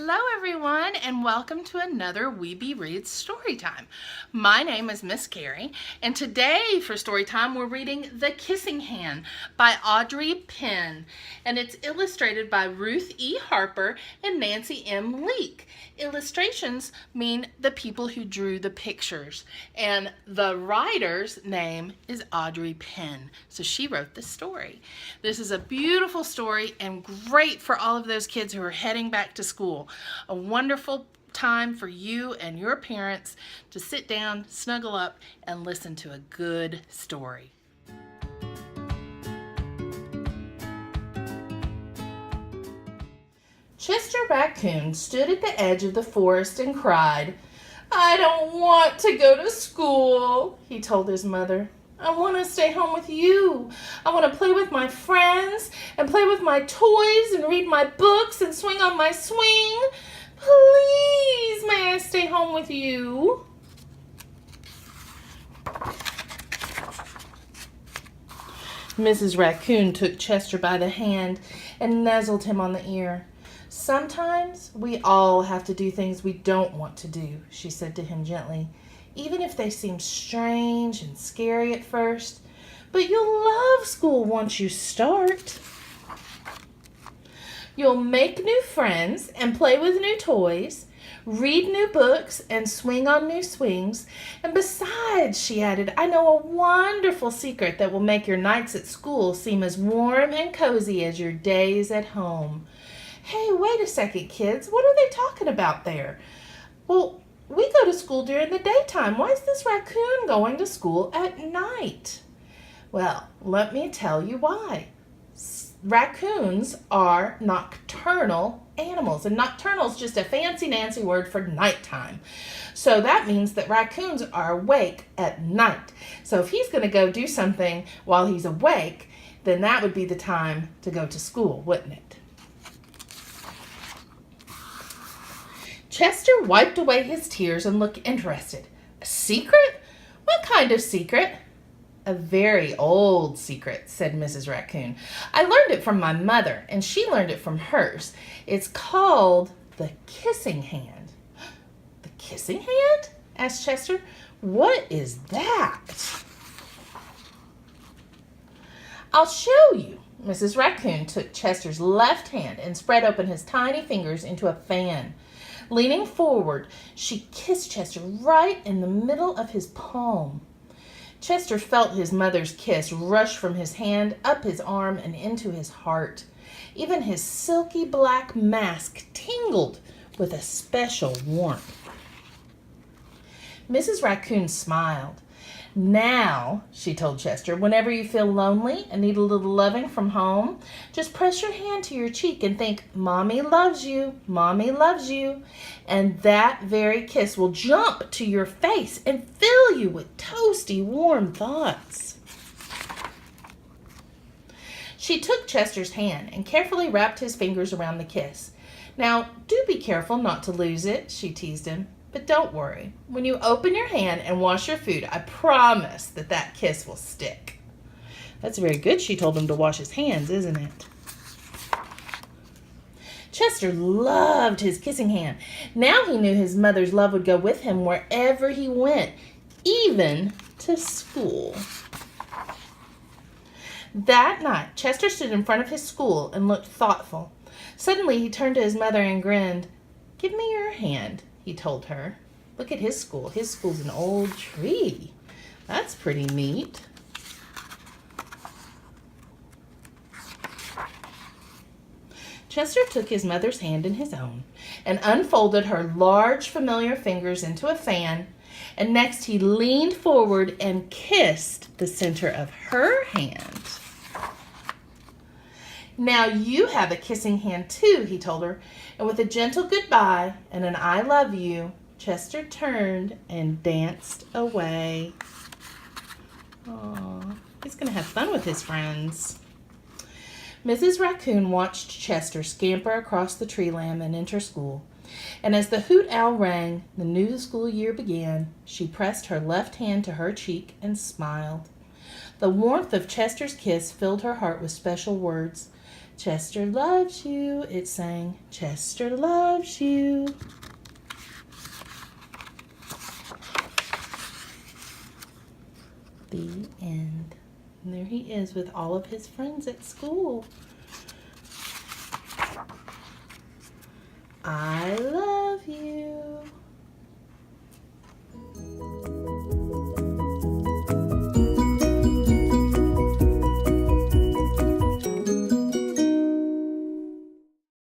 Hello everyone, and welcome to another Weeby Reads Storytime. My name is Miss Carey, and today for Storytime we're reading The Kissing Hand by Audrey Penn, and it's illustrated by Ruth E. Harper and Nancy M. Leake. Illustrations mean the people who drew the pictures, and the writer's name is Audrey Penn, so she wrote the story. This is a beautiful story and great for all of those kids who are heading back to school. A wonderful time for you and your parents to sit down, snuggle up, and listen to a good story. Chester Raccoon stood at the edge of the forest and cried, "I don't want to go to school," he told his mother. "I want to stay home with you. I want to play with my friends and play with my toys and read my books and swing on my swing. Please, may I stay home with you?" Mrs. Raccoon took Chester by the hand and nuzzled him on the ear. "Sometimes we all have to do things we don't want to do," she said to him gently, "even if they seem strange and scary at first. But you'll love school once you start. You'll make new friends and play with new toys, read new books and swing on new swings. And besides," she added, "I know a wonderful secret that will make your nights at school seem as warm and cozy as your days at home." "Hey, wait a second, kids. What are they talking about there?" "Well, we go to school during the daytime. Why is this raccoon going to school at night?" "Well, let me tell you why. Raccoons are nocturnal animals, and nocturnal is just a fancy-nancy word for nighttime. So that means that raccoons are awake at night. So if he's going to go do something while he's awake, then that would be the time to go to school, wouldn't it?" Chester wiped away his tears and looked interested. "A secret? What kind of secret?" "A very old secret," said Mrs. Raccoon. "I learned it from my mother, and she learned it from hers. It's called the kissing hand." "The kissing hand?" asked Chester. "What is that?" "I'll show you." Mrs. Raccoon took Chester's left hand and spread open his tiny fingers into a fan. Leaning forward, she kissed Chester right in the middle of his palm. Chester felt his mother's kiss rush from his hand, up his arm, and into his heart. Even his silky black mask tingled with a special warmth. Mrs. Raccoon smiled. "Now," she told Chester, "whenever you feel lonely and need a little loving from home, just press your hand to your cheek and think, 'Mommy loves you, Mommy loves you.' And that very kiss will jump to your face and fill you with toasty, warm thoughts." She took Chester's hand and carefully wrapped his fingers around the kiss. "Now, do be careful not to lose it," she teased him. "But don't worry. When you open your hand and wash your food, I promise that kiss will stick." That's very good she told him to wash his hands, isn't it? Chester loved his kissing hand. Now he knew his mother's love would go with him wherever he went, even to school. That night, Chester stood in front of his school and looked thoughtful. Suddenly, he turned to his mother and grinned. "Give me your hand," he told her. "Look at his school. His school's an old tree. That's pretty neat." Chester took his mother's hand in his own and unfolded her large, familiar fingers into a fan, and next he leaned forward and kissed the center of her hand. "Now you have a kissing hand too," he told her, and with a gentle goodbye and an "I love you," Chester turned and danced away. Aw, he's going to have fun with his friends. Mrs. Raccoon watched Chester scamper across the tree limb and enter school, and as the hoot owl rang, the new school year began. She pressed her left hand to her cheek and smiled. The warmth of Chester's kiss filled her heart with special words. Chester loves you. It sang, Chester loves you. The end. And there he is with all of his friends at school. I